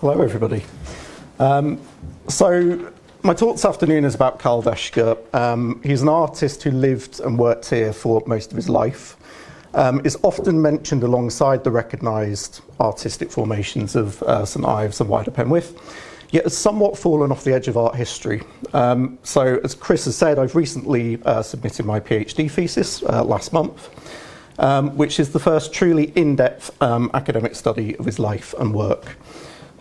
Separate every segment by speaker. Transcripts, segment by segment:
Speaker 1: Hello, everybody. So my talk this afternoon is about Karl Weschke. He's an artist who lived and worked here for most of his life. Is often mentioned alongside the recognised artistic formations of St Ives and wider Penwith, yet has somewhat fallen off the edge of art history. So as Chris has said, I've recently submitted my PhD thesis last month, which is the first truly in-depth academic study of his life and work.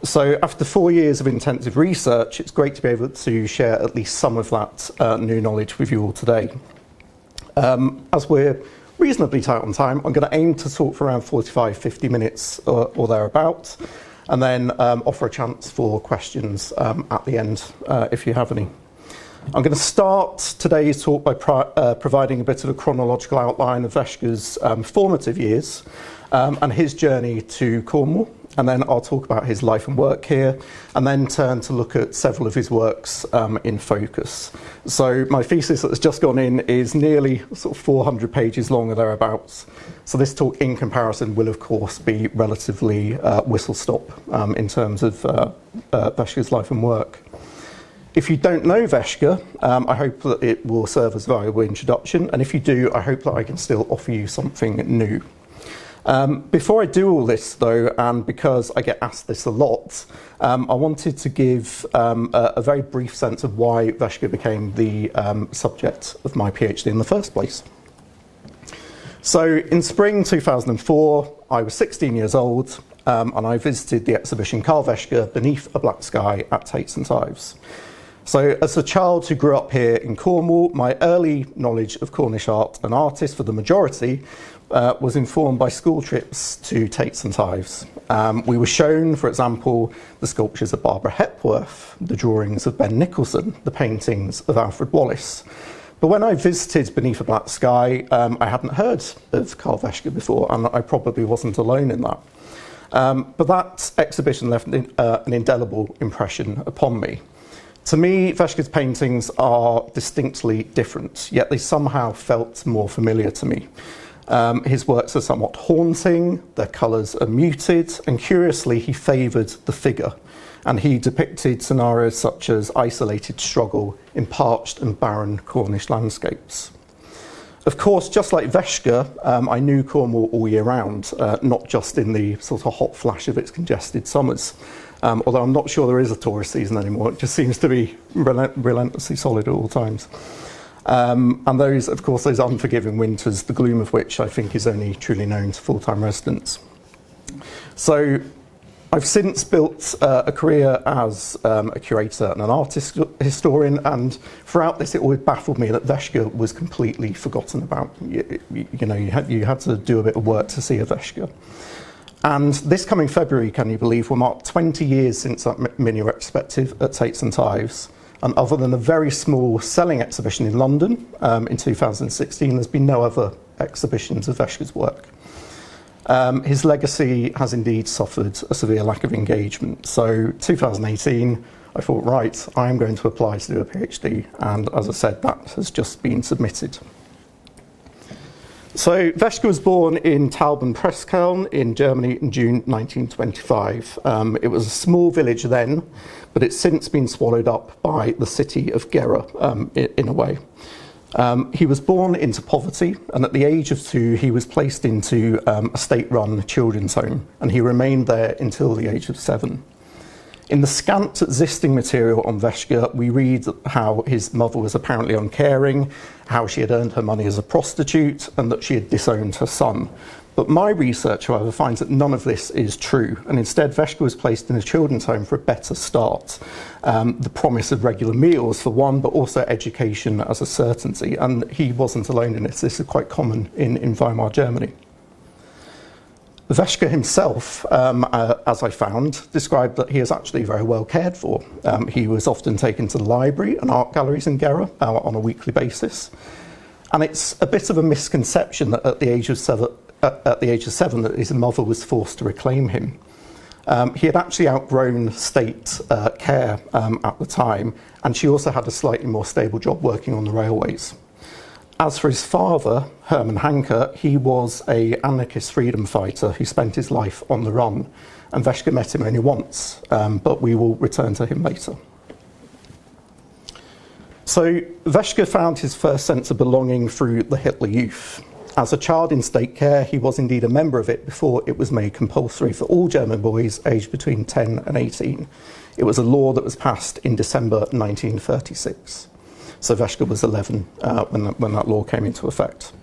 Speaker 1: So after 4 years of intensive research, it's great to be able to share at least some of that new knowledge with you all today. As we're reasonably tight on time, I'm going to aim to talk for around 45-50 minutes or thereabouts, and then offer a chance for questions at the end if you have any. I'm going to start today's talk by providing a bit of a chronological outline of Weschke's formative years and his journey to Cornwall, and then I'll talk about his life and work here, and then turn to look at several of his works in focus. So my thesis that has just gone in is nearly sort of 400 pages long or thereabouts. So this talk in comparison will of course be relatively whistle-stop in terms of Weschke's life and work. If you don't know Weschke, I hope that it will serve as a valuable introduction, and if you do, I hope that I can still offer you something new. Before I do all this though, and because I get asked this a lot, I wanted to give a very brief sense of why Weschke became the subject of my PhD in the first place. So in spring 2004, I was 16 years old, and I visited the exhibition Karl Weschke Beneath a Black Sky at Tate St Ives. So as a child who grew up here in Cornwall, my early knowledge of Cornish art and artists, for the majority, was informed by school trips to Tate St Ives. We were shown, for example, the sculptures of Barbara Hepworth, the drawings of Ben Nicholson, the paintings of Alfred Wallace. But when I visited Beneath a Black Sky, I hadn't heard of Karl Weschke before, and I probably wasn't alone in that. But that exhibition left an indelible impression upon me. To me, Weschke's paintings are distinctly different, yet they somehow felt more familiar to me. His works are somewhat haunting, their colours are muted, and curiously he favoured the figure, and he depicted scenarios such as isolated struggle in parched and barren Cornish landscapes. Of course, just like Weschke, I knew Cornwall all year round, not just in the sort of hot flash of its congested summers. Although I'm not sure there is a tourist season anymore, it just seems to be relentlessly solid at all times. And those, of course, those unforgiving winters, the gloom of which I think is only truly known to full-time residents. So I've since built a career as a curator and an art historian, and throughout this it always baffled me that Weschke was completely forgotten about. You know, you had to do a bit of work to see a Weschke. And this coming February, can you believe, will mark 20 years since that mini retrospective at Tate St Ives. And other than a very small selling exhibition in London in 2016, there's been no other exhibitions of Weschke's work. His legacy has indeed suffered a severe lack of engagement. So 2018, I thought, right, I'm going to apply to do a PhD. And as I said, that has just been submitted. So Weschke was born in Tauben-Pressköln in Germany in June 1925. It was a small village then, but it's since been swallowed up by the city of Gera in a way. He was born into poverty, and at the age of 2 he was placed into a state-run children's home, and he remained there until the age of 7. In the scant existing material on Weschke, we read how his mother was apparently uncaring, how she had earned her money as a prostitute, and that she had disowned her son. But my research, however, finds that none of this is true, and instead Weschke was placed in a children's home for a better start. The promise of regular meals for one, but also education as a certainty, and he wasn't alone in this. This is quite common in Weimar Germany. Weschke himself, as I found, described that he is actually very well cared for. He was often taken to the library and art galleries in Gera on a weekly basis. And it's a bit of a misconception that at the age of 7 that his mother was forced to reclaim him. He had actually outgrown state care at the time, and she also had a slightly more stable job working on the railways. As for his father, Hermann Hanke, he was an anarchist freedom fighter who spent his life on the run, and Weschke met him only once, but we will return to him later. So Weschke found his first sense of belonging through the Hitler Youth. As a child in state care, he was indeed a member of it before it was made compulsory for all German boys aged between 10 and 18. It was a law that was passed in December 1936. So Weschke was 11 when that law came into effect.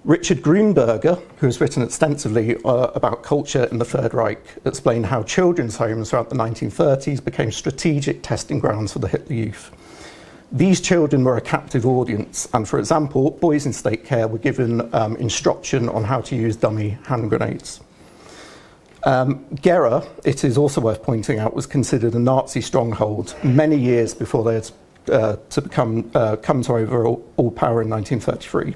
Speaker 1: Richard Grünberger, who has written extensively about culture in the Third Reich, explained how children's homes throughout the 1930s became strategic testing grounds for the Hitler Youth. These children were a captive audience, and for example, boys in state care were given instruction on how to use dummy hand grenades. Gera, it is also worth pointing out, was considered a Nazi stronghold many years before they had come to overall power in 1933.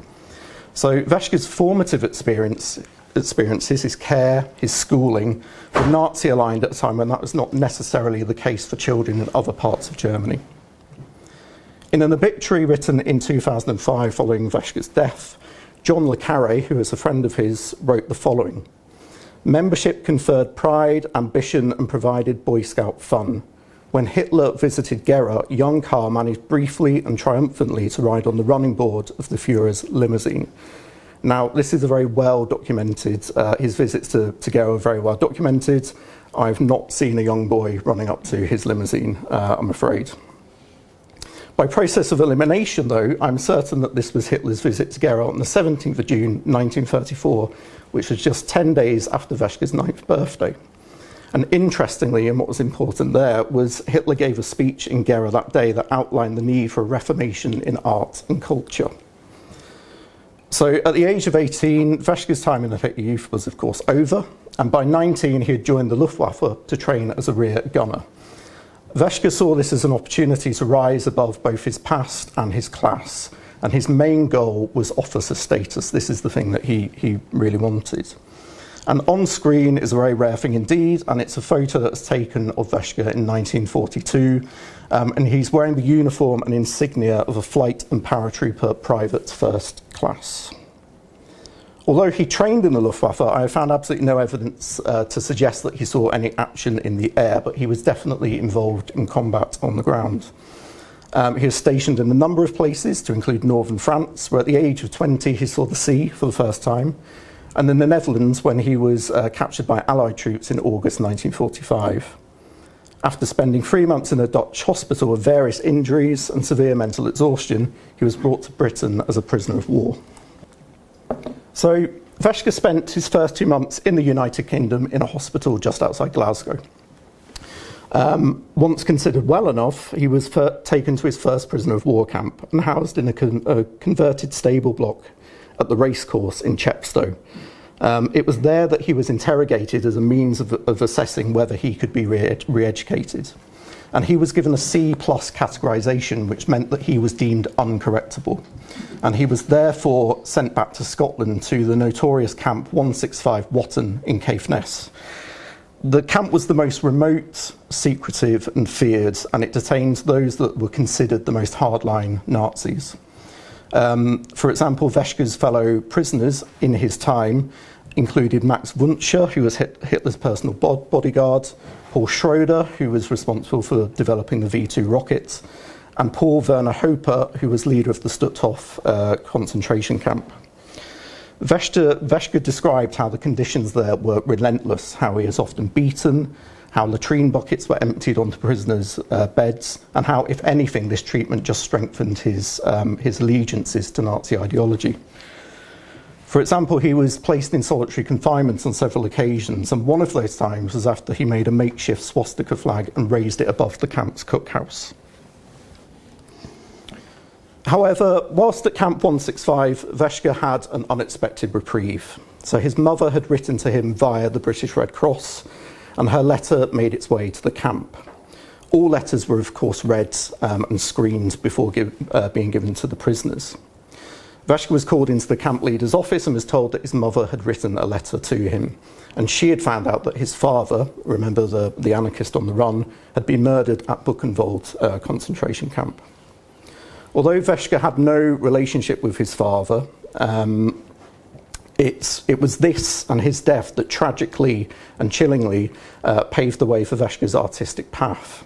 Speaker 1: So Weschke's formative experiences, his care, his schooling, were Nazi aligned at a time when that was not necessarily the case for children in other parts of Germany. In an obituary written in 2005 following Weschke's death, John le Carré, who is a friend of his, wrote the following: "Membership conferred pride, ambition, and provided Boy Scout fun. When Hitler visited Gera, young Karl managed briefly and triumphantly to ride on the running board of the Führer's limousine." Now, this is a very well documented, his visits to Gera are very well documented. I've not seen a young boy running up to his limousine, I'm afraid. By process of elimination, though, I'm certain that this was Hitler's visit to Gera on the 17th of June 1934, which was just 10 days after Weschke's 9th birthday. And interestingly, and what was important there, was Hitler gave a speech in Gera that day that outlined the need for a reformation in art and culture. So at the age of 18, Weschke's time in the Hitler Youth was of course over, and by 19 he had joined the Luftwaffe to train as a rear gunner. Weschke saw this as an opportunity to rise above both his past and his class, and his main goal was officer status. This is the thing that he really wanted. And on screen is a very rare thing indeed, and it's a photo that's taken of Weschke in 1942, and he's wearing the uniform and insignia of a flight and paratrooper private first class. Although he trained in the Luftwaffe, I have found absolutely no evidence to suggest that he saw any action in the air, but he was definitely involved in combat on the ground. He was stationed in a number of places, to include northern France, where at the age of 20 he saw the sea for the first time, and in the Netherlands when he was captured by Allied troops in August 1945. After spending 3 months in a Dutch hospital with various injuries and severe mental exhaustion, he was brought to Britain as a prisoner of war. So Weschke spent his first 2 months in the United Kingdom in a hospital just outside Glasgow. Once considered well enough, he was taken to his first prisoner of war camp and housed in a converted stable block at the racecourse in Chepstow. It was there that he was interrogated as a means of assessing whether he could be re-educated. And he was given a C+ categorisation, which meant that he was deemed uncorrectable. And he was therefore sent back to Scotland to the notorious Camp 165 Watton in Caithness. The camp was the most remote, secretive and feared, and it detained those that were considered the most hardline Nazis. For example, Weschke's fellow prisoners in his time included Max Wuntscher, who was Hitler's personal bodyguard, Paul Schroeder, who was responsible for developing the V2 rockets, and Paul Werner Hoper, who was leader of the Stutthof concentration camp. Weschke described how the conditions there were relentless, how he was often beaten, how latrine buckets were emptied onto prisoners' beds, and how, if anything, this treatment just strengthened his allegiances to Nazi ideology. For example, he was placed in solitary confinement on several occasions, and one of those times was after he made a makeshift swastika flag and raised it above the camp's cookhouse. However, whilst at Camp 165, Weschke had an unexpected reprieve. So his mother had written to him via the British Red Cross, and her letter made its way to the camp. All letters were, of course, read and screened before being given to the prisoners. Weschke was called into the camp leader's office and was told that his mother had written a letter to him. And she had found out that his father, remember the anarchist on the run, had been murdered at Buchenwald concentration camp. Although Weschke had no relationship with his father, It was this and his death that tragically and chillingly paved the way for Weschke's artistic path.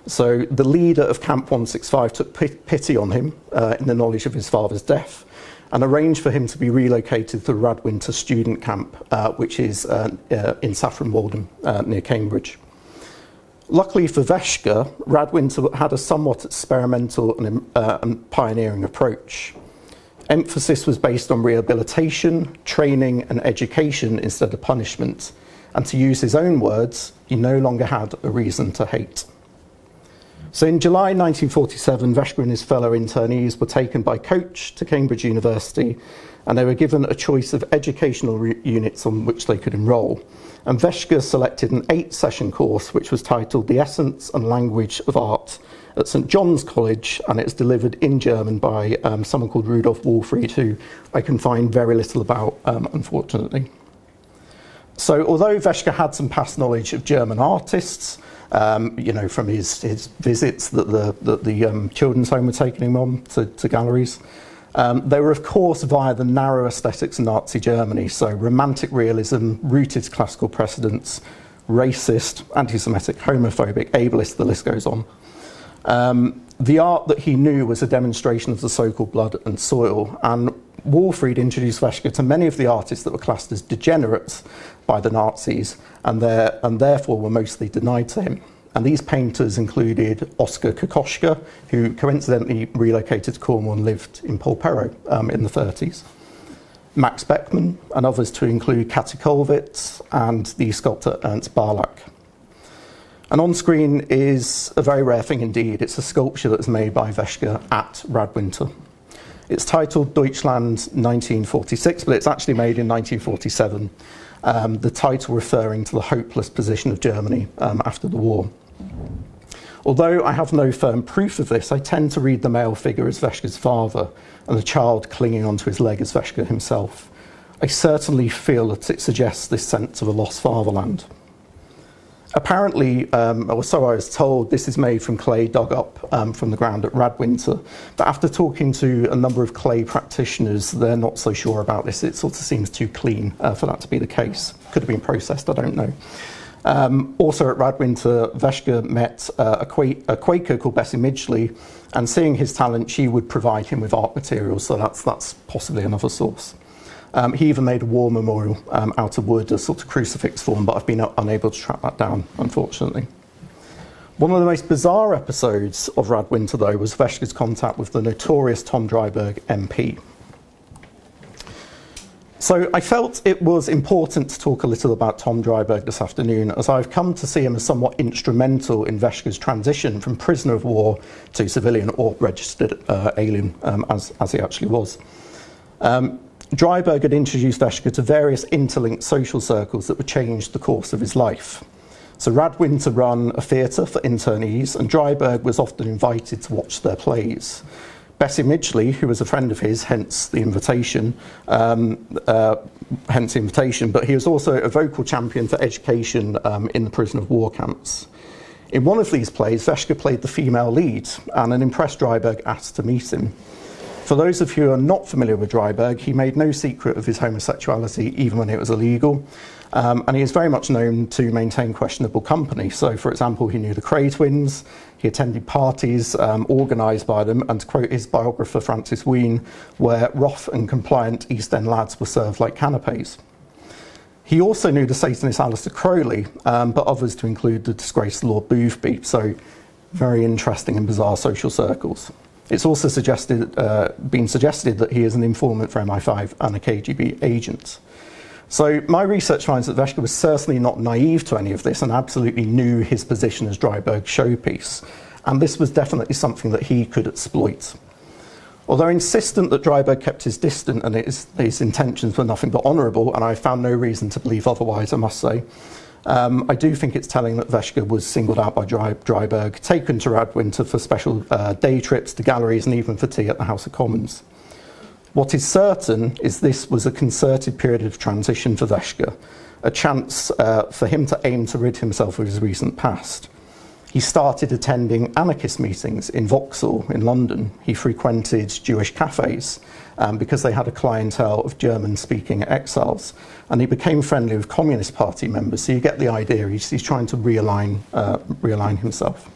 Speaker 1: So the leader of Camp 165 took pity on him in the knowledge of his father's death and arranged for him to be relocated to the Radwinter student camp, which is in Saffron Walden near Cambridge. Luckily for Weschke, Radwinter had a somewhat experimental and pioneering approach. Emphasis was based on rehabilitation, training and education instead of punishment, and to use his own words, he no longer had a reason to hate. So in July 1947, Weschke and his fellow internees were taken by coach to Cambridge University, and they were given a choice of educational units on which they could enrol. And Weschke selected an 8-session course which was titled The Essence and Language of Art at St John's College, and it's delivered in German by someone called Rudolf Wolfried, who I can find very little about, unfortunately. So although Weschke had some past knowledge of German artists, from his visits that the children's home were taking him on to galleries, they were, of course, via the narrow aesthetics of Nazi Germany, so romantic realism, rooted to classical precedents, racist, anti-Semitic, homophobic, ableist, the list goes on. The art that he knew was a demonstration of the so-called blood and soil, and Wolfried introduced Weschke to many of the artists that were classed as degenerates by the Nazis and therefore were mostly denied to him. And these painters included Oskar Kokoschka, who coincidentally relocated to Cornwall and lived in Polperro in the 30s, Max Beckmann, and others to include Kati Kollwitz and the sculptor Ernst Barlach. And on screen is a very rare thing indeed. It's a sculpture that was made by Weschke at Radwinter. It's titled Deutschland 1946, but it's actually made in 1947, the title referring to the hopeless position of Germany after the war. Although I have no firm proof of this, I tend to read the male figure as Weschke's father and the child clinging onto his leg as Weschke himself. I certainly feel that it suggests this sense of a lost fatherland. Apparently, or so I was told, this is made from clay dug up from the ground at Radwinter. But after talking to a number of clay practitioners, they're not so sure about this. It sort of seems too clean for that to be the case. Could have been processed, I don't know. Also at Radwinter, Weschke met a Quaker called Bessie Midgley, and seeing his talent, she would provide him with art materials, so that's possibly another source. He even made a war memorial out of wood, a sort of crucifix form, but I've been unable to track that down, unfortunately. One of the most bizarre episodes of Radwinter, though, was Weschke's contact with the notorious Tom Drberg MP. So I felt it was important to talk a little about Tom Drberg this afternoon, as I've come to see him as somewhat instrumental in Weschke's transition from prisoner of war to civilian or registered alien, as he actually was. Drberg had introduced Weschke to various interlinked social circles that would change the course of his life. So Radwinter ran a theatre for internees, and Drberg was often invited to watch their plays. Bessie Midgley, who was a friend of his, hence the invitation, but he was also a vocal champion for education in the prisoner of war camps. In one of these plays, Weschke played the female lead, and an impressed Drberg asked to meet him. For those of you who are not familiar with Drberg, he made no secret of his homosexuality, even when it was illegal, and he is very much known to maintain questionable company. So, for example, he knew the Cray twins, he attended parties organised by them, and to quote his biographer Francis Ween, where rough and compliant East End lads were served like canapes. He also knew the Satanist Alistair Crowley, but others to include the disgraced Lord Boothby, so very interesting and bizarre social circles. It's also been suggested that he is an informant for MI5 and a KGB agent. So my research finds that Weschke was certainly not naive to any of this and absolutely knew his position as Drberg's showpiece. And this was definitely something that he could exploit. Although insistent that Drberg kept his distance and his intentions were nothing but honourable, and I found no reason to believe otherwise, I must say, I do think it's telling that Weschke was singled out by Drberg, taken to Radwinter for special day trips to galleries and even for tea at the House of Commons. What is certain is this was a concerted period of transition for Weschke, a chance for him to aim to rid himself of his recent past. He started attending anarchist meetings in Vauxhall in London. He frequented Jewish cafes, because they had a clientele of German-speaking exiles. And he became friendly with Communist Party members, so you get the idea. He's trying to realign himself.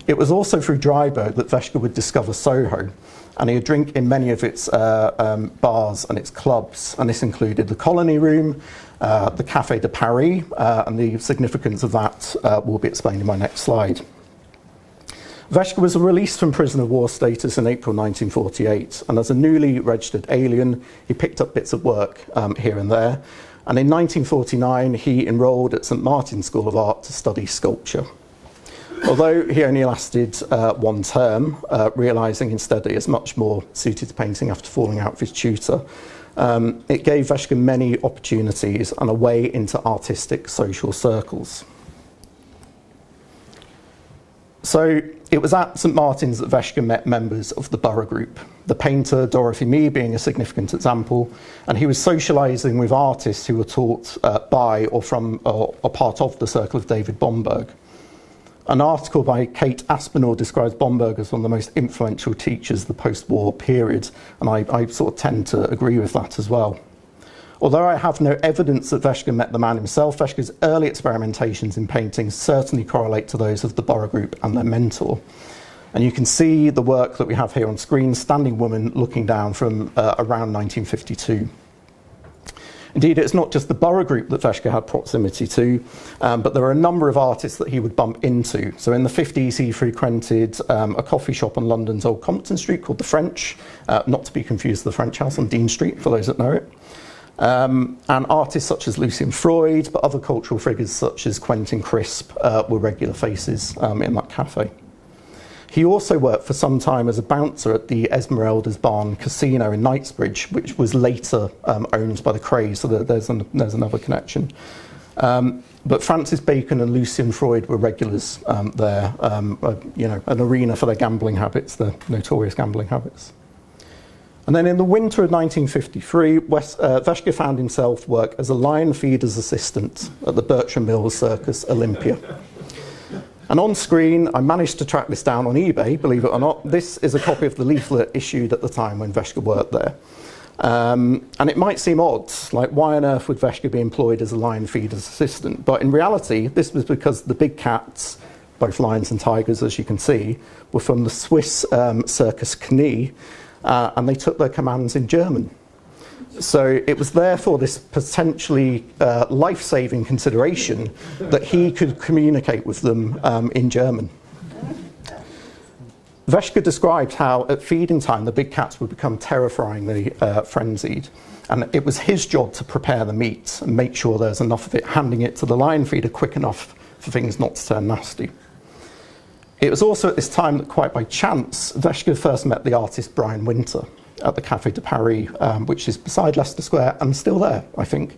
Speaker 1: It was also through Drberg that Weschke would discover Soho, and he would drink in many of its bars and its clubs, and this included the Colony Room, the Café de Paris, and the significance of that will be explained in my next slide. Weschke was released from prisoner of war status in April 1948, and as a newly registered alien, he picked up bits of work here and there, and in 1949 he enrolled at St Martin's School of Art to study sculpture. Although he only lasted 1 term, realising instead that he is much more suited to painting after falling out with his tutor, it gave Weschke many opportunities and a way into artistic social circles. So it was at St Martin's that Weschke met members of the Borough Group, the painter Dorothy Mee being a significant example, and he was socialising with artists who were taught by or from or part of the circle of David Bomberg. An article by Kate Aspinall describes Bomberg as one of the most influential teachers of the post-war period, and I sort of tend to agree with that as well. Although I have no evidence that Weschke met the man himself, Weschke's early experimentations in painting certainly correlate to those of the Borough Group and their mentor. And you can see the work that we have here on screen, Standing Woman looking down from around 1952. Indeed, it's not just the Borough Group that Weschke had proximity to, but there are a number of artists that he would bump into. So in the 50s, he frequented a coffee shop on London's Old Compton Street called The French, not to be confused with the French House on Dean Street, for those that know it. And artists such as Lucian Freud, but other cultural figures such as Quentin Crisp were regular faces in that cafe. He also worked for some time as a bouncer at the Esmeralda's Barn Casino in Knightsbridge, which was later owned by the Krays, so there's another connection. But Francis Bacon and Lucian Freud were regulars there, an arena for their gambling habits, their notorious gambling habits. And then in the winter of 1953, Weschke found himself work as a lion feeder's assistant at the Bertram Mills Circus Olympia. And on screen, I managed to track this down on eBay, believe it or not. This is a copy of the leaflet issued at the time when Weschke worked there. And it might seem odd, like why on earth would Weschke be employed as a lion feeder's assistant? But in reality, this was because the big cats, both lions and tigers, as you can see, were from the Swiss Circus Knie, and they took their commands in German. So it was therefore this potentially life-saving consideration that he could communicate with them in German. Weschke described how at feeding time the big cats would become terrifyingly frenzied, and it was his job to prepare the meat and make sure there's enough of it, handing it to the lion feeder quick enough for things not to turn nasty. It was also at this time that, quite by chance, Weschke first met the artist Brian Winter at the Café de Paris, which is beside Leicester Square and still there, I think.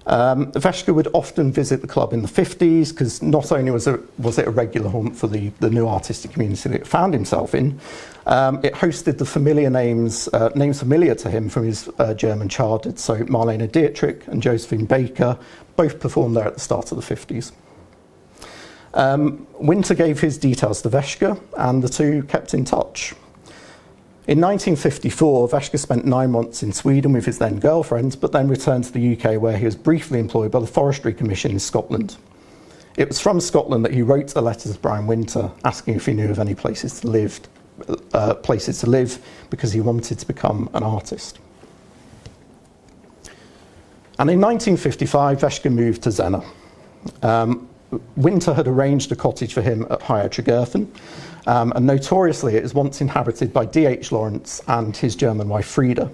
Speaker 1: Weschke would often visit the club in the 50s because not only was it a regular haunt for the new artistic community that it found himself in, it hosted the familiar names familiar to him from his German childhood. So Marlene Dietrich and Josephine Baker both performed there at the start of the 50s. Winter gave his details to Weschke, and the two kept in touch. In 1954, Weschke spent 9 months in Sweden with his then girlfriend, but then returned to the UK, where he was briefly employed by the Forestry Commission in Scotland. It was from Scotland that he wrote a letter to Brian Winter asking if he knew of any places to live, because he wanted to become an artist. And in 1955, Weschke moved to Zena. Winter had arranged a cottage for him at Higher Tregerthen, and notoriously it is once inhabited by D.H. Lawrence and his German wife Frieda.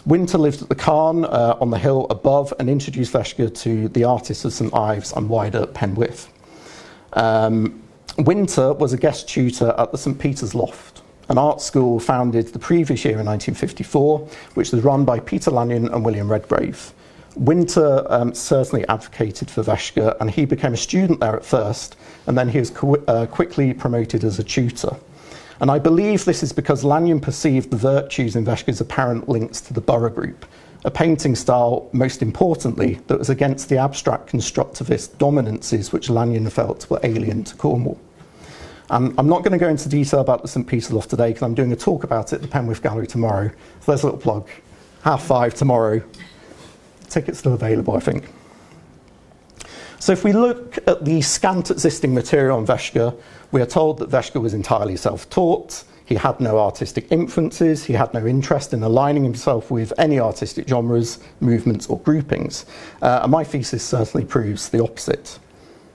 Speaker 1: Winter lived at the Cairn on the hill above and introduced Weschke to the artists of St Ives and wider Penwith. Winter was a guest tutor at the St Peter's Loft, an art school founded the previous year in 1954, which was run by Peter Lanyon and William Redgrave. Winter certainly advocated for Weschke, and he became a student there at first, and then he was quickly promoted as a tutor. And I believe this is because Lanyon perceived the virtues in Weschke's apparent links to the Borough Group, a painting style, most importantly, that was against the abstract constructivist dominances which Lanyon felt were alien to Cornwall. And I'm not going to go into detail about the St Peter's Loft today because I'm doing a talk about it at the Penwith Gallery tomorrow. So there's a little plug. 5:30 tomorrow. Tickets still available, I think. So if we look at the scant existing material on Weschke, we are told that Weschke was entirely self-taught. He had no artistic influences. He had no interest in aligning himself with any artistic genres, movements or groupings. And my thesis certainly proves the opposite.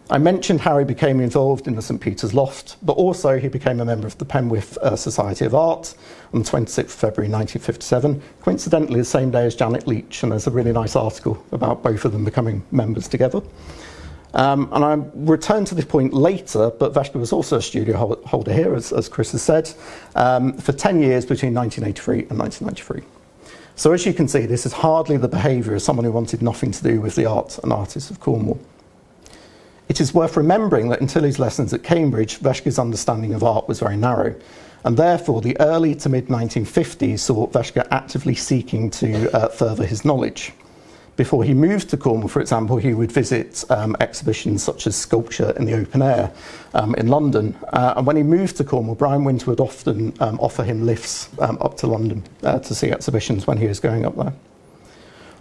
Speaker 1: I mentioned how he became involved in the St Peter's Loft, but also he became a member of the Penwith Society of Art on the 26th of February 1957, coincidentally the same day as Janet Leach, and there's a really nice article about both of them becoming members together. And I'll return to this point later, but Weschke was also a studio holder here, as Chris has said, for 10 years between 1983 and 1993. So as you can see, this is hardly the behaviour of someone who wanted nothing to do with the art and artists of Cornwall. It is worth remembering that until his lessons at Cambridge, Weschke's understanding of art was very narrow, and therefore the early to mid-1950s saw Weschke actively seeking to further his knowledge. Before he moved to Cornwall, for example, he would visit exhibitions such as Sculpture in the Open Air in London. And when he moved to Cornwall, Brian Winter would often offer him lifts up to London to see exhibitions when he was going up there.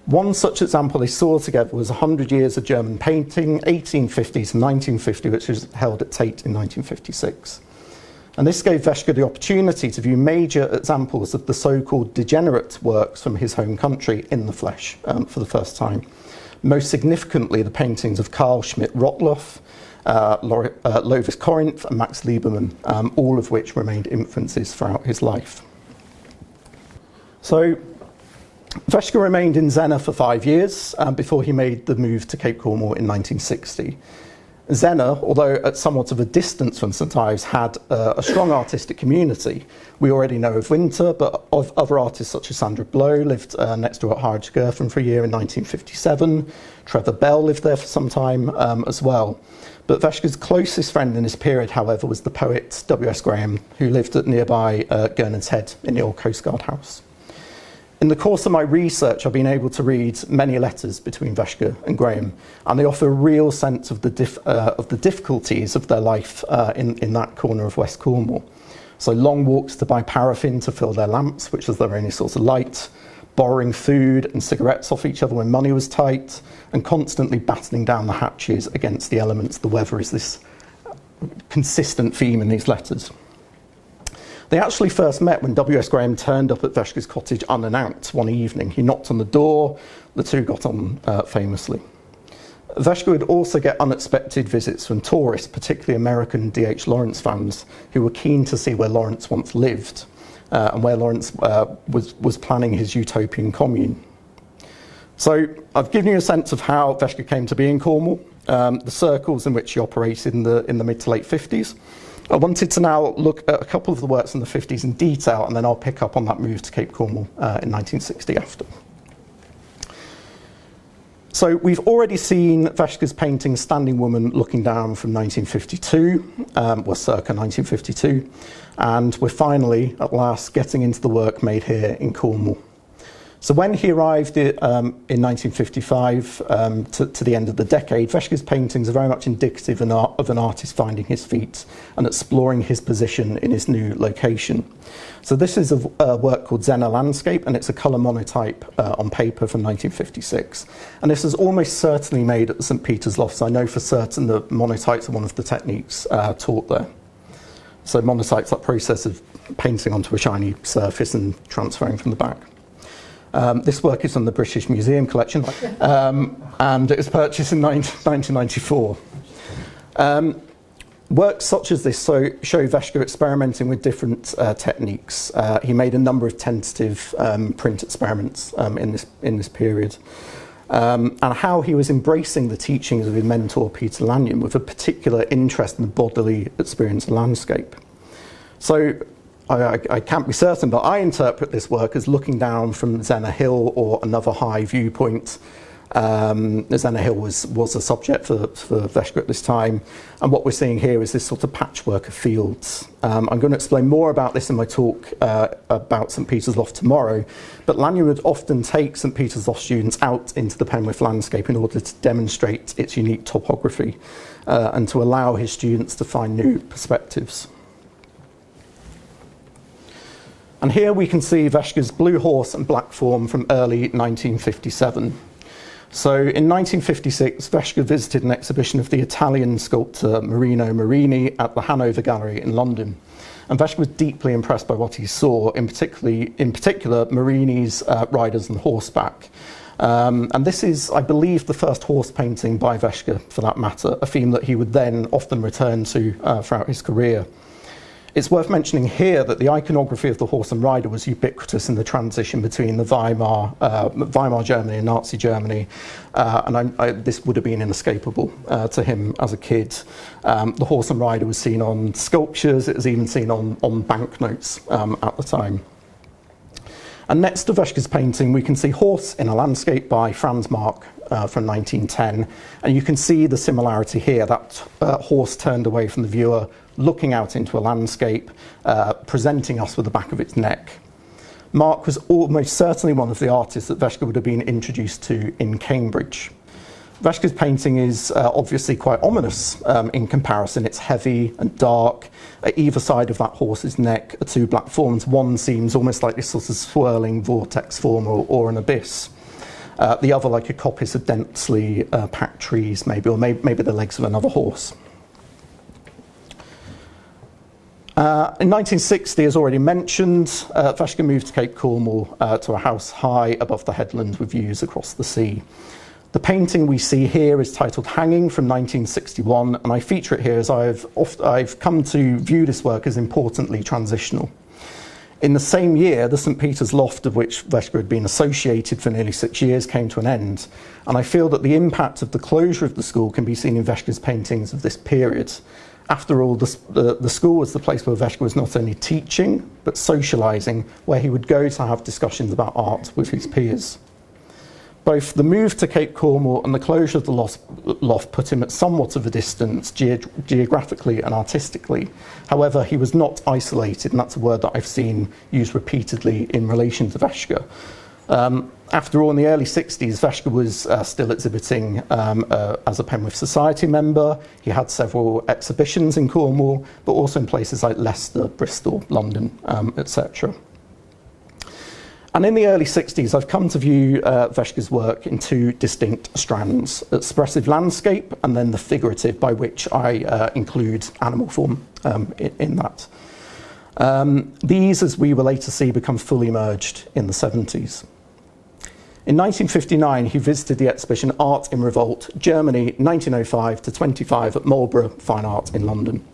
Speaker 1: One such example they saw together was 100 Years of German Painting, 1850 to 1950, which was held at Tate in 1956. And this gave Weschke the opportunity to view major examples of the so-called degenerate works from his home country in the flesh for the first time. Most significantly, the paintings of Carl Schmidt-Rottluff, Lovis Corinth and Max Liebermann, all of which remained influences throughout his life. So Weschke remained in Zena for 5 years before he made the move to Cape Cornwall in 1960. Zena, although at somewhat of a distance from St Ives, had a strong artistic community. We already know of Winter, but of other artists such as Sandra Blow lived next door at Harwich Gerfen for a year in 1957. Trevor Bell lived there for some time as well. But Weschke's closest friend in this period, however, was the poet W.S. Graham, who lived at nearby Gurnard's Head in the old Coast Guard house. In the course of my research, I've been able to read many letters between Weschke and Graham, and they offer a real sense of the difficulties of their life in that corner of West Cornwall. So long walks to buy paraffin to fill their lamps, which was their only source of light, borrowing food and cigarettes off each other when money was tight, and constantly battening down the hatches against the elements. The weather is this consistent theme in these letters. They actually first met when W.S. Graham turned up at Weschke's cottage unannounced one evening. He knocked on the door, the two got on famously. Weschke would also get unexpected visits from tourists, particularly American D.H. Lawrence fans, who were keen to see where Lawrence once lived and where Lawrence was planning his utopian commune. So I've given you a sense of how Weschke came to be in Cornwall, the circles in which he operated in the mid to late 50s. I wanted to now look at a couple of the works in the 50s in detail, and then I'll pick up on that move to Cape Cornwall in 1960 after. So we've already seen Weschke's painting Standing Woman Looking Down from 1952, circa 1952, and we're finally, at last, getting into the work made here in Cornwall. So when he arrived in 1955 to the end of the decade, Weschke's paintings are very much indicative of an artist finding his feet and exploring his position in his new location. So this is a work called Zena Landscape, and it's a colour monotype on paper from 1956. And this is almost certainly made at the St Peter's Loft, so I know for certain that monotypes are one of the techniques taught there. So monotypes, that process of painting onto a shiny surface and transferring from the back. This work is from the British Museum collection, and it was purchased in 1994. Works such as this show Weschke experimenting with different techniques. He made a number of tentative print experiments in this period, and how he was embracing the teachings of his mentor Peter Lanyon with a particular interest in the bodily experience of landscape. So I can't be certain, but I interpret this work as looking down from Zena Hill or another high viewpoint Zena Hill was a subject for Weschke at this time. And what we're seeing here is this sort of patchwork of fields. I'm going to explain more about this in my talk about St Peter's Loft tomorrow, but Lanyon would often take St Peter's Loft students out into the Porthmeor landscape in order to demonstrate its unique topography and to allow his students to find new perspectives. And here we can see Weschke's Blue Horse and Black Form from early 1957. So in 1956, Weschke visited an exhibition of the Italian sculptor Marino Marini at the Hanover Gallery in London. And Weschke was deeply impressed by what he saw, in particular Marini's riders on horseback. And this is, I believe, the first horse painting by Weschke, for that matter, a theme that he would then often return to throughout his career. It's worth mentioning here that the iconography of the horse and rider was ubiquitous in the transition between the Weimar Germany and Nazi Germany, and this would have been inescapable to him as a kid. The horse and rider was seen on sculptures, it was even seen on banknotes at the time. And next to Weschke's painting, we can see Horse in a Landscape by Franz Marc from 1910, and you can see the similarity here, that horse turned away from the viewer, looking out into a landscape, presenting us with the back of its neck. Marc was almost certainly one of the artists that Weschke would have been introduced to in Cambridge. Weschke's painting is obviously quite ominous in comparison. It's heavy and dark. At either side of that horse's neck are two black forms. One seems almost like this sort of swirling vortex form or an abyss. The other like a coppice of densely packed trees, maybe, or maybe the legs of another horse. In 1960, as already mentioned, Weschke moved to Cape Cornwall to a house high above the headland with views across the sea. The painting we see here is titled Hanging from 1961, and I feature it here as I've come to view this work as importantly transitional. In the same year, the St Peter's Loft, of which Weschke had been associated for nearly 6 years, came to an end, and I feel that the impact of the closure of the school can be seen in Weschke's paintings of this period. After all, the school was the place where Weschke was not only teaching, but socialising, where he would go to have discussions about art with his peers. Both the move to Cape Cornwall and the closure of the loft put him at somewhat of a distance geographically and artistically. However, he was not isolated, and that's a word that I've seen used repeatedly in relation to Weschke. After all, in the early 60s, Weschke was still exhibiting as a Penwith Society member. He had several exhibitions in Cornwall, but also in places like Leicester, Bristol, London, etc. And in the early 60s, I've come to view Weschke's work in two distinct strands: expressive landscape and then the figurative, by which I include animal form in that. These, as we will later see, become fully merged in the 70s. In 1959, he visited the exhibition Art in Revolt, Germany, 1905 to 25 at Marlborough Fine Art in London.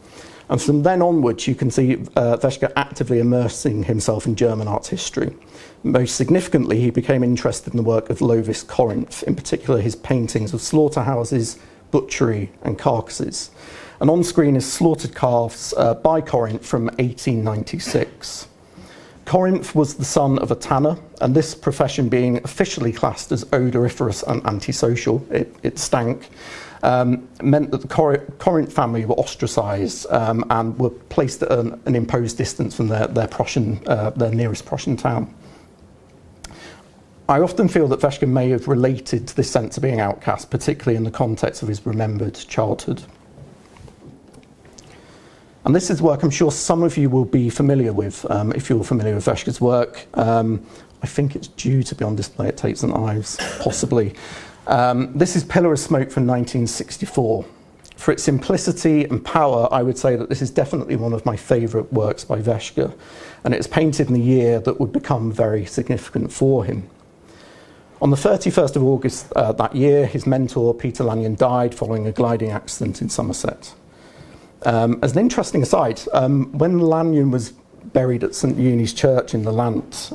Speaker 1: And from then onwards, you can see Weschke actively immersing himself in German art history. Most significantly, he became interested in the work of Lovis Corinth, in particular his paintings of slaughterhouses, butchery and carcasses. And on screen is Slaughtered Calves by Corinth from 1896. Corinth was the son of a tanner, and this profession being officially classed as odoriferous and antisocial, it stank, meant that the Corinth family were ostracised and were placed at an imposed distance from their nearest Prussian town. I often feel that Weschke may have related to this sense of being outcast, particularly in the context of his remembered childhood. And this is work I'm sure some of you will be familiar with, if you're familiar with Weschke's work. I think it's due to be on display at Tates and Ives, possibly. This is Pillar of Smoke from 1964. For its simplicity and power, I would say that this is definitely one of my favourite works by Weschke, and it's painted in the year that would become very significant for him. On the 31st of August that year, his mentor, Peter Lanyon, died following a gliding accident in Somerset. As an interesting aside, when Lanyon was buried at St Uni's Church in the Lant,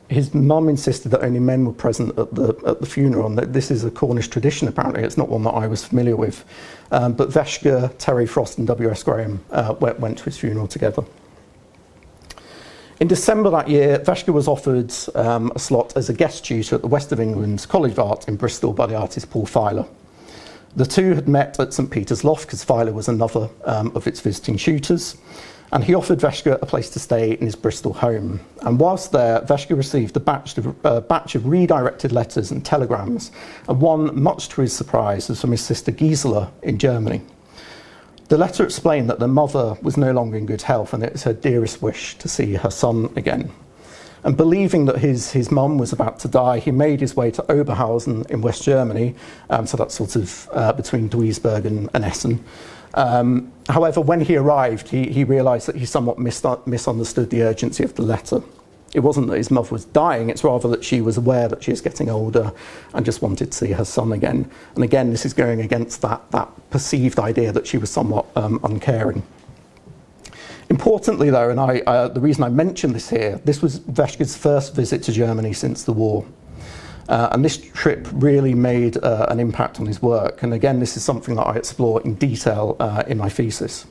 Speaker 1: his mum insisted that only men were present at the funeral, and that this is a Cornish tradition apparently. It's not one that I was familiar with. But Weschke, Terry Frost and W.S. Graham went to his funeral together. In December that year, Weschke was offered a slot as a guest tutor at the West of England College of Art in Bristol by the artist Paul Feiler. The two had met at St Peter's Loft because Feiler was another of its visiting tutors, and he offered Weschke a place to stay in his Bristol home. And whilst there, Weschke received a batch of redirected letters and telegrams, and one, much to his surprise, was from his sister Gisela in Germany. The letter explained that their mother was no longer in good health, and it was her dearest wish to see her son again. And believing that his mum was about to die, he made his way to Oberhausen in West Germany, so that's sort of between Duisburg and Essen. However, when he arrived, he realised that he somewhat misunderstood the urgency of the letter. It wasn't that his mother was dying, it's rather that she was aware that she was getting older and just wanted to see her son again. And again, this is going against that perceived idea that she was somewhat uncaring. Importantly though, and the reason I mention this here, this was Weschke's first visit to Germany since the war. And this trip really made an impact on his work. And again, this is something that I explore in detail in my thesis.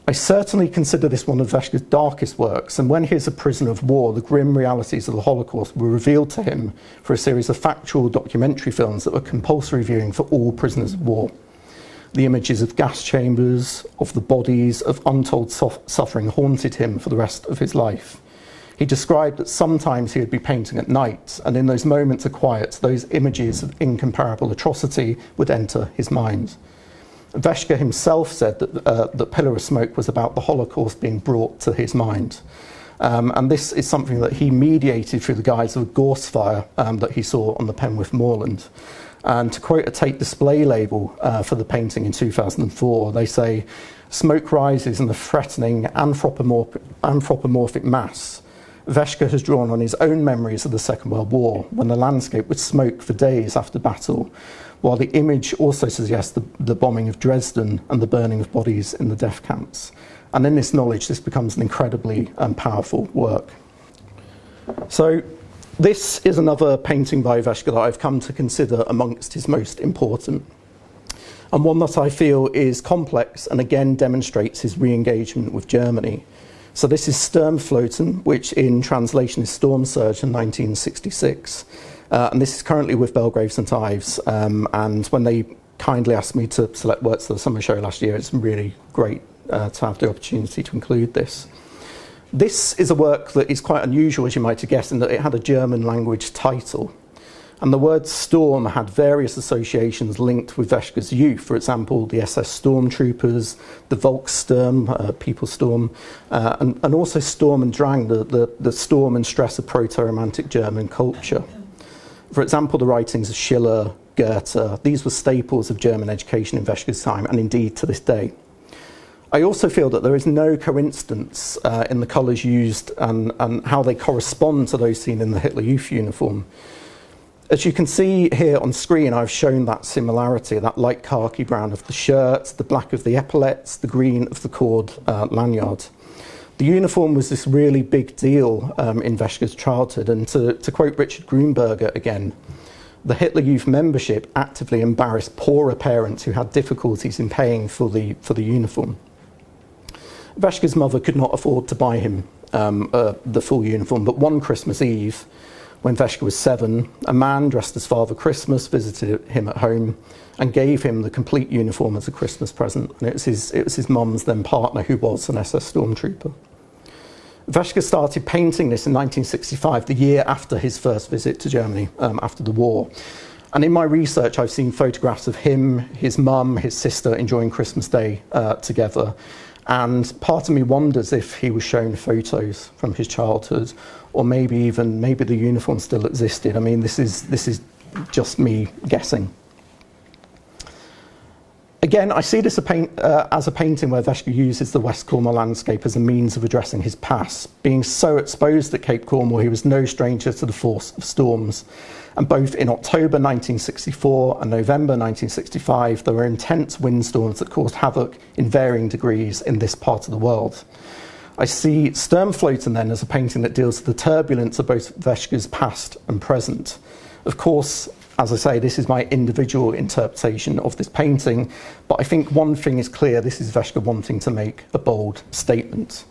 Speaker 1: I certainly consider this one of Weschke's darkest works, and when he is a prisoner of war, the grim realities of the Holocaust were revealed to him for a series of factual documentary films that were compulsory viewing for all prisoners of war. The images of gas chambers, of the bodies, of untold suffering haunted him for the rest of his life. He described that sometimes he would be painting at night, and in those moments of quiet, those images of incomparable atrocity would enter his mind. Weschke himself said that Pillar of Smoke was about the Holocaust being brought to his mind. And this is something that he mediated through the guise of a gorse fire that he saw on the Penwith moorland. And to quote a Tate display label for the painting in 2004, they say, "Smoke rises in a threatening anthropomorphic mass. Weschke has drawn on his own memories of the Second World War, when the landscape would smoke for days after battle, while the image also suggests the bombing of Dresden and the burning of bodies in the death camps." And in this knowledge, this becomes an incredibly powerful work. So this is another painting by Weschke that I've come to consider amongst his most important, and one that I feel is complex and again demonstrates his re-engagement with Germany. So this is Sturmfloten, which in translation is Storm Surge in 1966. And this is currently with Belgrave St Ives. And when they kindly asked me to select works for the summer show last year, it's really great to have the opportunity to include this. This is a work that is quite unusual, as you might have guessed, in that it had a German language title. And the word storm had various associations linked with Weschke's youth. For example, the SS Stormtroopers, the Volkssturm, People's Storm, and also Sturm und Drang, the storm and stress of proto-romantic German culture. For example, the writings of Schiller, Goethe, these were staples of German education in Weschke's time, and indeed to this day. I also feel that there is no coincidence in the colours used and how they correspond to those seen in the Hitler Youth uniform. As you can see here on screen, I've shown that similarity, that light khaki brown of the shirt, the black of the epaulets, the green of the cord lanyard. The uniform was this really big deal in Weschke's childhood, and to quote Richard Grunberger again, the Hitler Youth membership actively embarrassed poorer parents who had difficulties in paying for the uniform. Weschke's mother could not afford to buy him the full uniform, but one Christmas Eve, when Weschke was 7, a man dressed as Father Christmas visited him at home and gave him the complete uniform as a Christmas present. And it was his mum's then partner who was an SS Stormtrooper. Weschke started painting this in 1965, the year after his first visit to Germany, after the war. And in my research, I've seen photographs of him, his mum, his sister enjoying Christmas Day together. And part of me wonders if he was shown photos from his childhood, or maybe the uniform still existed. I mean, this is just me guessing. Again, I see this as a painting where Weschke uses the West Cornwall landscape as a means of addressing his past. Being so exposed at Cape Cornwall, he was no stranger to the force of storms. And both in October 1964 and November 1965, there were intense windstorms that caused havoc in varying degrees in this part of the world. I see Sturmfloten then as a painting that deals with the turbulence of both Weschke's past and present. Of course, as I say, this is my individual interpretation of this painting, but I think one thing is clear: this is Weschke wanting to make a bold statement.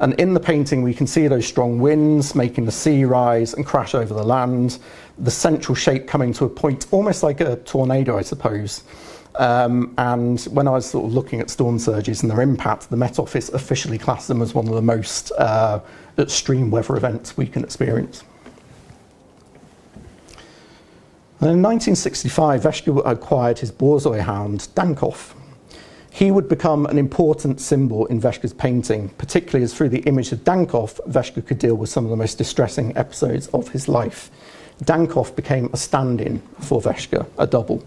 Speaker 1: And in the painting, we can see those strong winds making the sea rise and crash over the land, the central shape coming to a point almost like a tornado, I suppose. And when I was sort of looking at storm surges and their impact, the Met Office officially classed them as one of the most extreme weather events we can experience. And in 1965, Weschke acquired his Borso Hound, Dankoff. He would become an important symbol in Weschke's painting, particularly as through the image of Dankoff, Weschke could deal with some of the most distressing episodes of his life. Dankoff became a stand-in for Weschke, a double.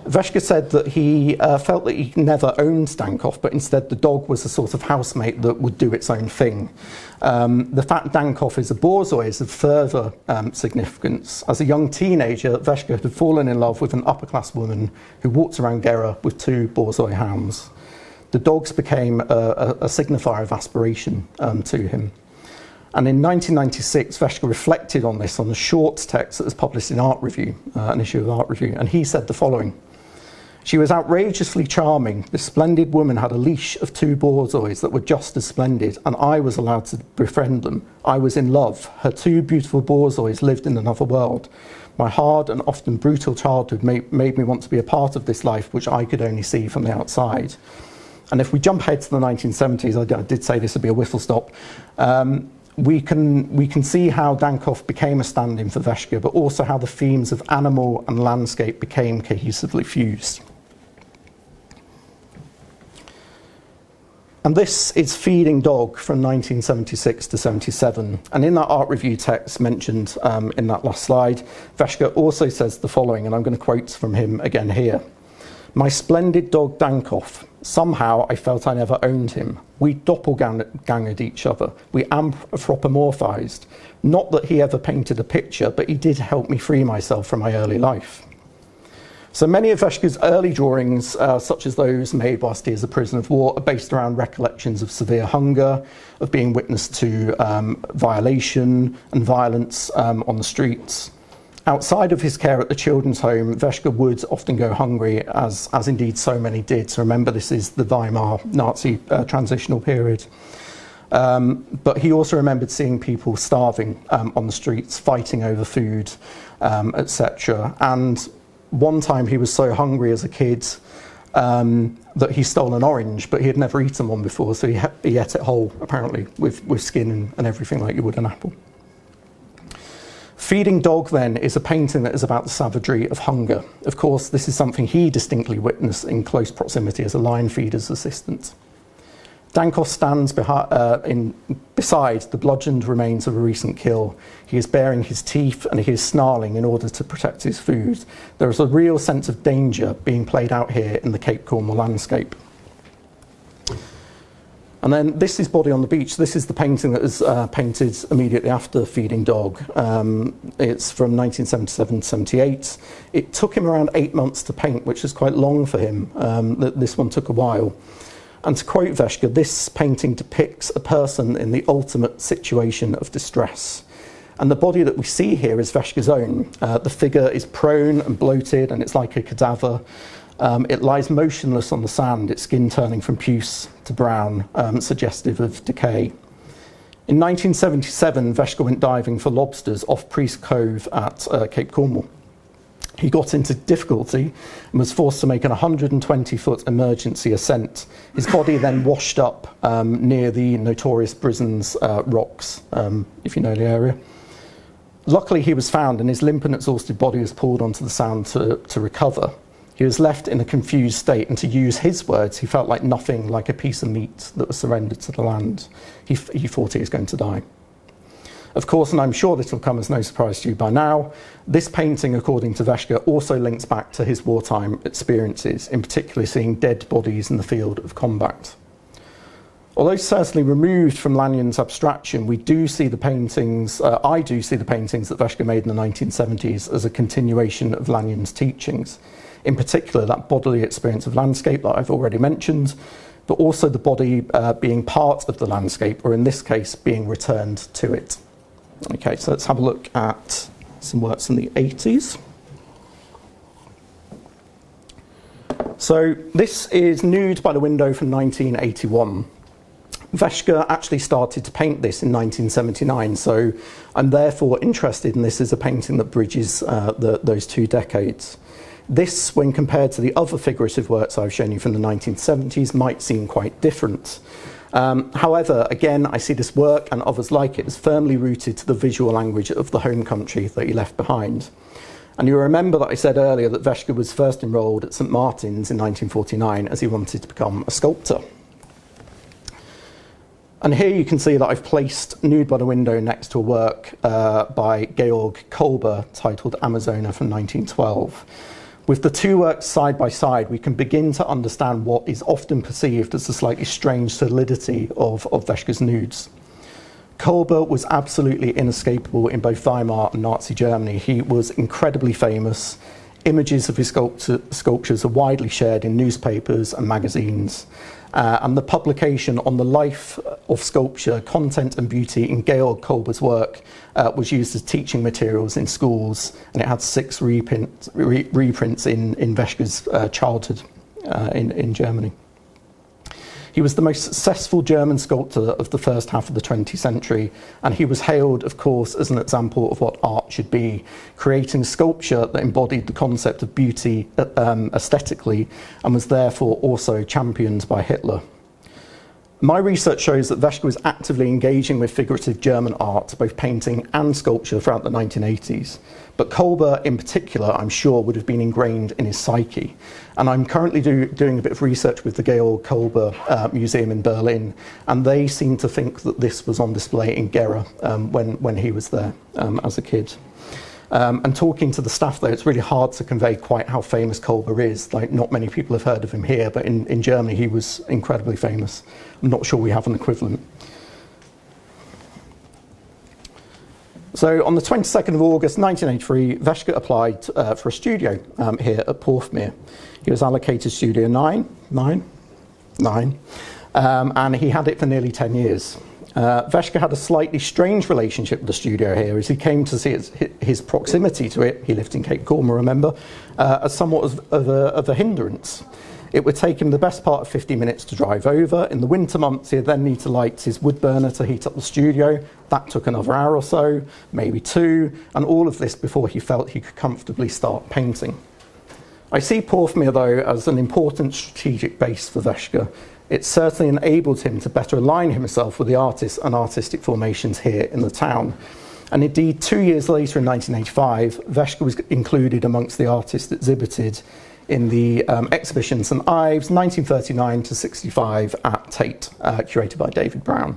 Speaker 1: Weschke said that he felt that he never owned Dankoff, but instead the dog was a sort of housemate that would do its own thing. The fact Dankoff is a Borzoi is of further significance. As a young teenager, Weschke had fallen in love with an upper-class woman who walked around Gera with 2 Borzoi hounds. The dogs became a signifier of aspiration to him. And in 1996, Weschke reflected on this on a short text that was published in Art Review, an issue of Art Review, and he said the following: "She was outrageously charming. This splendid woman had a leash of 2 Borzois that were just as splendid, and I was allowed to befriend them. I was in love. Her 2 beautiful Borzois lived in another world. My hard and often brutal childhood made me want to be a part of this life, which I could only see from the outside." And if we jump ahead to the 1970s, I did say this would be a whistle stop, we can see how Dankoff became a stand-in for Weschke, but also how the themes of animal and landscape became cohesively fused. And this is Feeding Dog from 1976 to 77. And in that art review text mentioned in that last slide, Weschke also says the following, and I'm going to quote from him again here. "My splendid dog Dankoff. Somehow I felt I never owned him. We doppelgangered each other. We anthropomorphized. Not that he ever painted a picture, but he did help me free myself from my early life." So many of Weschke's early drawings, such as those made whilst he is a prisoner of war, are based around recollections of severe hunger, of being witness to violation and violence on the streets. Outside of his care at the children's home, Weschke would often go hungry, as indeed so many did. So remember, this is the Weimar Nazi transitional period. But he also remembered seeing people starving on the streets, fighting over food, etc. And one time he was so hungry as a kid that he stole an orange, but he had never eaten one before, so he ate it whole, apparently, with skin and everything like you would an apple. Feeding Dog, then, is a painting that is about the savagery of hunger. Of course, this is something he distinctly witnessed in close proximity as a line feeder's assistant. Dankoff stands beside the bludgeoned remains of a recent kill. He is baring his teeth and he is snarling in order to protect his food. There is a real sense of danger being played out here in the Cape Cornwall landscape. And then this is Body on the Beach. This is the painting that was painted immediately after Feeding Dog. It's from 1977 to 78. It took him around 8 months to paint, which is quite long for him. This one took a while. And to quote Weschke, this painting depicts a person in the ultimate situation of distress. And the body that we see here is Weschke's own. The figure is prone and bloated, and it's like a cadaver. It lies motionless on the sand, its skin turning from puce to brown, suggestive of decay. In 1977, Weschke went diving for lobsters off Priest Cove at Cape Cornwall. He got into difficulty and was forced to make an 120-foot emergency ascent. His body then washed up near the notorious Brisons rocks, if you know the area. Luckily, he was found, and his limp and exhausted body was pulled onto the sand to recover. He was left in a confused state, and to use his words, he felt like nothing like a piece of meat that was surrendered to the land. He thought he was going to die. Of course, and I'm sure this will come as no surprise to you by now, this painting, according to Weschke, also links back to his wartime experiences, in particular seeing dead bodies in the field of combat. Although certainly removed from Lanyon's abstraction, we do see the paintings, I do see the paintings that Weschke made in the 1970s as a continuation of Lanyon's teachings. In particular, that bodily experience of landscape that I've already mentioned, but also the body being part of the landscape, or in this case, being returned to it. Okay, so let's have a look at some works in the 80s. So this is Nude by the Window from 1981. Weschke actually started to paint this in 1979, so I'm therefore interested in this as a painting that bridges those 2 decades. This, when compared to the other figurative works I've shown you from the 1970s, might seem quite different. However, again, I see this work and others like it as firmly rooted to the visual language of the home country that he left behind. And you'll remember that I said earlier that Weschke was first enrolled at St Martin's in 1949 as he wanted to become a sculptor. And here you can see that I've placed Nude by the Window next to a work by Gorg Kleber titled Amazona from 1912. With the 2 works side by side, we can begin to understand what is often perceived as the slightly strange solidity of Weschke's nudes. Kleber was absolutely inescapable in both Weimar and Nazi Germany. He was incredibly famous. Images of his sculptures are widely shared in newspapers and magazines. And the publication on the life of sculpture, content and beauty in Gorg Kleber's work was used as teaching materials in schools, and it had 6 reprints in Weschke's childhood in Germany. He was the most successful German sculptor of the first half of the 20th century, and he was hailed, of course, as an example of what art should be, creating sculpture that embodied the concept of beauty aesthetically, and was therefore also championed by Hitler. My research shows that Weschke was actively engaging with figurative German art, both painting and sculpture, throughout the 1980s. But Kleber, in particular, I'm sure, would have been ingrained in his psyche. And I'm currently doing a bit of research with the Gorg Kleber Museum in Berlin, and they seem to think that this was on display in Gera when he was there as a kid. And talking to the staff there, it's really hard to convey quite how famous Kleber is. Like, not many people have heard of him here, but in Germany he was incredibly famous. I'm not sure we have an equivalent. So on the 22nd of August 1983, Weschke applied for a studio here at Porthmeor. He was allocated Studio 9, and he had it for nearly 10 years. Weschke had a slightly strange relationship with the studio here, as he came to see his proximity to it, he lived in Cape Cornwall, remember, as somewhat of a hindrance. It would take him the best part of 50 minutes to drive over. In the winter months, he'd then need to light his wood burner to heat up the studio. That took another hour or so, maybe 2, and all of this before he felt he could comfortably start painting. I see Porthmeor, though, as an important strategic base for Weschke. It certainly enabled him to better align himself with the artists and artistic formations here in the town. And indeed, 2 years later in 1985, Weschke was included amongst the artists exhibited in the exhibition St Ives 1939 to 65 at Tate, curated by David Brown.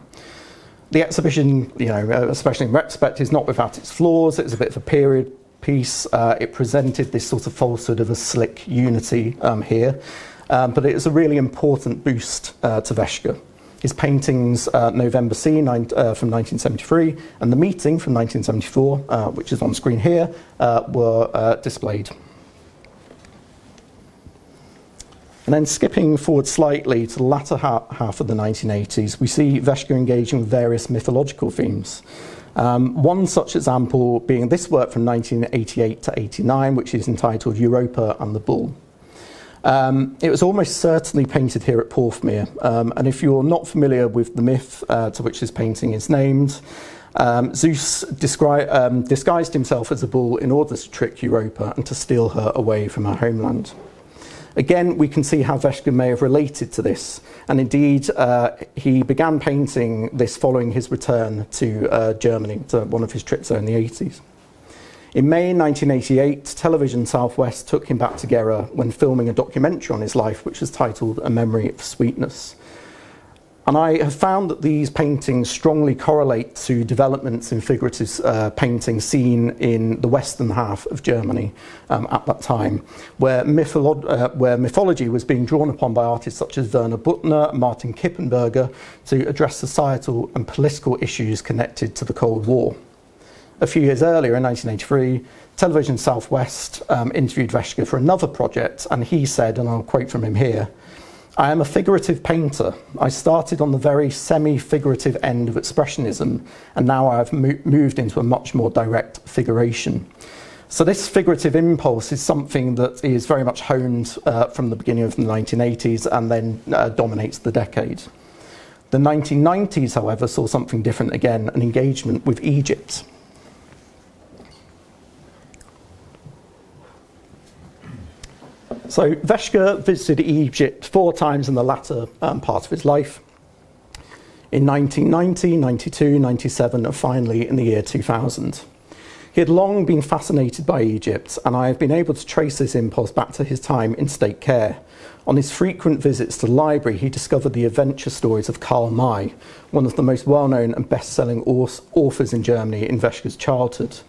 Speaker 1: The exhibition, especially in retrospect, is not without its flaws. It was a bit of a period piece. It presented this sort of falsehood of a slick unity here. But it is a really important boost to Weschke. His paintings, November Sea from 1973 and The Meeting from 1974, which is on screen here, were displayed. And then skipping forward slightly to the latter half of the 1980s, we see Weschke engaging with various mythological themes. One such example being this work from 1988 to 89, which is entitled Europa and the Bull. It was almost certainly painted here at Porthmeor, and if you're not familiar with the myth to which this painting is named, Zeus disguised himself as a bull in order to trick Europa and to steal her away from her homeland. Again, we can see how Weschke may have related to this, and indeed he began painting this following his return to Germany, to one of his trips there in the 80s. In May 1988, Television Southwest took him back to Gera when filming a documentary on his life, which was titled A Memory of Sweetness. And I have found that these paintings strongly correlate to developments in figurative painting seen in the western half of Germany at that time, where mythology was being drawn upon by artists such as Werner Butner and Martin Kippenberger to address societal and political issues connected to the Cold War. A few years earlier, in 1983, Television Southwest interviewed Weschke for another project, and he said, and I'll quote from him here, "I am a figurative painter. I started on the very semi-figurative end of expressionism, and now I have moved into a much more direct figuration." So this figurative impulse is something that is very much honed from the beginning of the 1980s and then dominates the decade. The 1990s, however, saw something different again, an engagement with Egypt. So Weschke visited Egypt 4 times in the latter part of his life. In 1990, 92, 97, and finally in the year 2000. He had long been fascinated by Egypt, and I have been able to trace this impulse back to his time in state care. On his frequent visits to the library, he discovered the adventure stories of Karl May, one of the most well-known and best-selling authors in Germany in Weschke's childhood.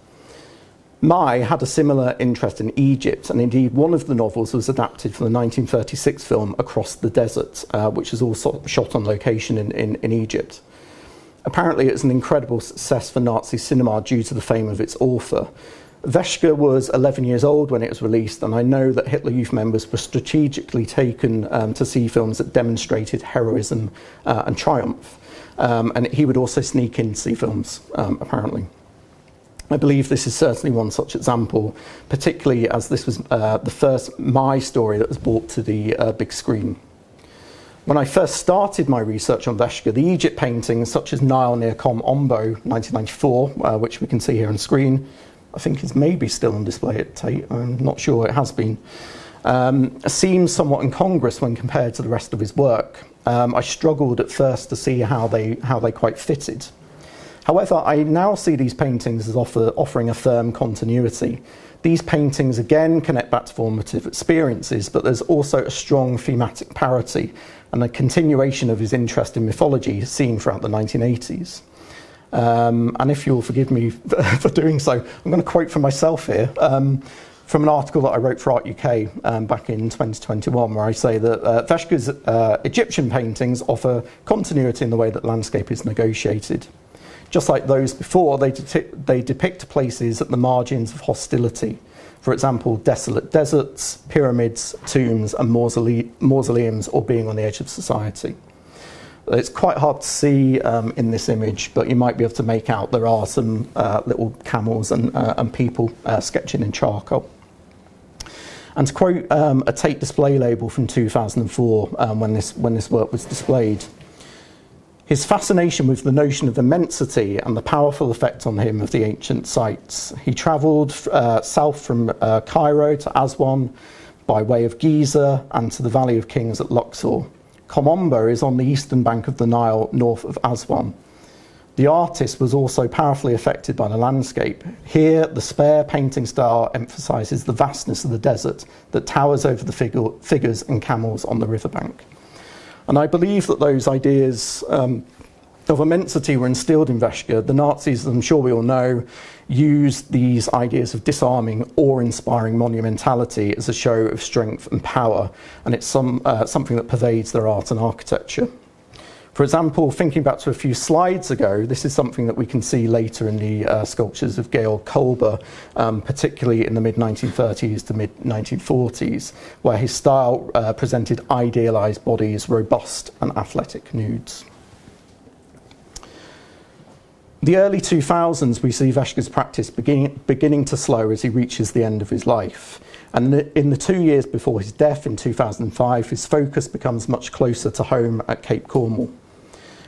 Speaker 1: May had a similar interest in Egypt, and indeed one of the novels was adapted for the 1936 film Across the Desert, which is also shot on location in Egypt. Apparently it's an incredible success for Nazi cinema due to the fame of its author. Weschke was 11 years old when it was released, and I know that Hitler Youth members were strategically taken to see films that demonstrated heroism and triumph. And he would also sneak in to see films, apparently. I believe this is certainly one such example, particularly as this was the first My story that was brought to the big screen. When I first started my research on Weschke, the Egypt paintings such as Nile near Com Ombo 1994, which we can see here on screen, I think is maybe still on display at Tate, I'm not sure it has been, seems somewhat incongruous when compared to the rest of his work. I struggled at first to see how they quite fitted. However, I now see these paintings as offering a firm continuity. These paintings again connect back to formative experiences, but there's also a strong thematic parity and a continuation of his interest in mythology seen throughout the 1980s. And if you'll forgive me for doing so, I'm going to quote from myself here, from an article that I wrote for Art UK back in 2021, where I say that Weschke's Egyptian paintings offer continuity in the way that landscape is negotiated. Just like those before, they depict places at the margins of hostility. For example, desolate deserts, pyramids, tombs, and mausoleums, or being on the edge of society. It's quite hard to see in this image, but you might be able to make out there are some little camels and people sketching in charcoal. And to quote a Tate display label from 2004, when this work was displayed, his fascination with the notion of immensity and the powerful effect on him of the ancient sites. He travelled south from Cairo to Aswan by way of Giza and to the Valley of Kings at Luxor. Com Ombo is on the eastern bank of the Nile, north of Aswan. The artist was also powerfully affected by the landscape. Here, the spare painting style emphasises the vastness of the desert that towers over the figures and camels on the riverbank. And I believe that those ideas of immensity were instilled in Weschke. The Nazis, as I'm sure we all know, used these ideas of disarming, awe-inspiring monumentality as a show of strength and power, and it's something that pervades their art and architecture. For example, thinking back to a few slides ago, this is something that we can see later in the sculptures of Gorg Kleber, particularly in the mid-1930s to mid-1940s, where his style presented idealised bodies, robust and athletic nudes. The early 2000s, we see Weschke's practice beginning to slow as he reaches the end of his life. And in the 2 years before his death in 2005, his focus becomes much closer to home at Cape Cornwall.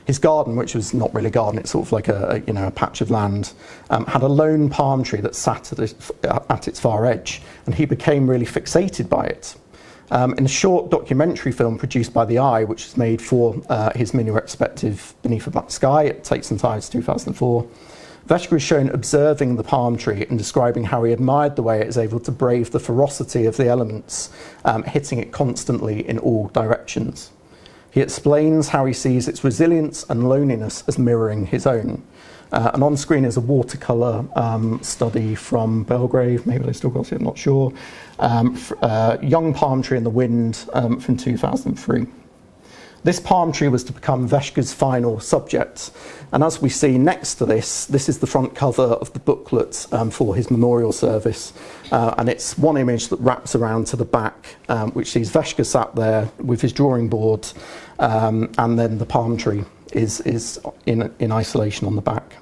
Speaker 1: His garden, which was not really a garden, it's sort of like a patch of land, had a lone palm tree that sat at its far edge, and he became really fixated by it. In a short documentary film produced by the Eye, which was made for his mini retrospective Beneath a Black Sky at Takes and Tides 2004, Weschke is shown observing the palm tree and describing how he admired the way it is able to brave the ferocity of the elements, hitting it constantly in all directions. He explains how he sees its resilience and loneliness as mirroring his own. And on screen is a watercolour study from Belgrave, maybe they still got it, I'm not sure. Young Palm Tree in the Wind from 2003. This palm tree was to become Weschke's final subject. And as we see next to this is the front cover of the booklet for his memorial service. And it's one image that wraps around to the back, which sees Weschke sat there with his drawing board, and then the palm tree is in isolation on the back.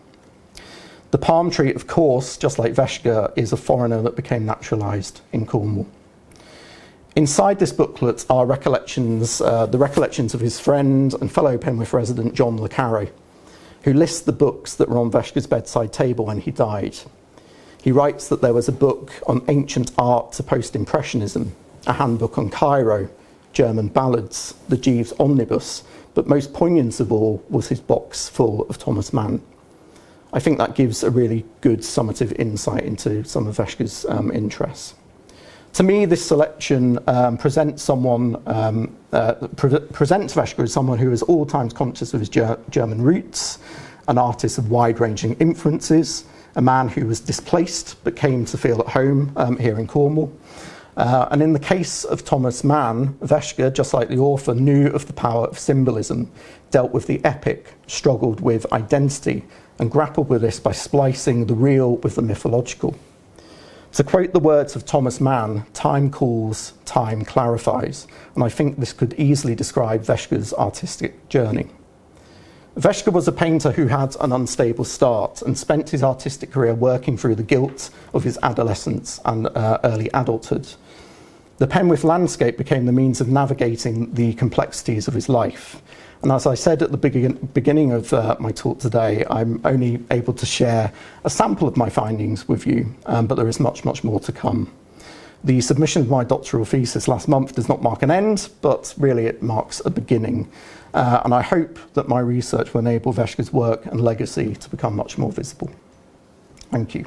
Speaker 1: The palm tree, of course, just like Weschke, is a foreigner that became naturalised in Cornwall. Inside this booklet are recollections, the recollections of his friend and fellow Penwith resident John le Carre, who lists the books that were on Weschke's bedside table when he died. He writes that there was a book on ancient art to post-impressionism, a handbook on Cairo, German ballads, the Jeeves omnibus, but most poignant of all was his box full of Thomas Mann. I think that gives a really good summative insight into some of Weschke's interests. To me, this selection presents Weschke as someone who is all times conscious of his German roots, an artist of wide-ranging influences, a man who was displaced but came to feel at home here in Cornwall. And in the case of Thomas Mann, Weschke, just like the author, knew of the power of symbolism, dealt with the epic, struggled with identity, and grappled with this by splicing the real with the mythological. To quote the words of Thomas Mann, time calls, time clarifies, and I think this could easily describe Weschke's artistic journey. Weschke was a painter who had an unstable start and spent his artistic career working through the guilt of his adolescence and early adulthood. The Penwith landscape became the means of navigating the complexities of his life. And as I said at the beginning of my talk today, I'm only able to share a sample of my findings with you, but there is much, much more to come. The submission of my doctoral thesis last month does not mark an end, but really it marks a beginning. And I hope that my research will enable Weschke's work and legacy to become much more visible. Thank you.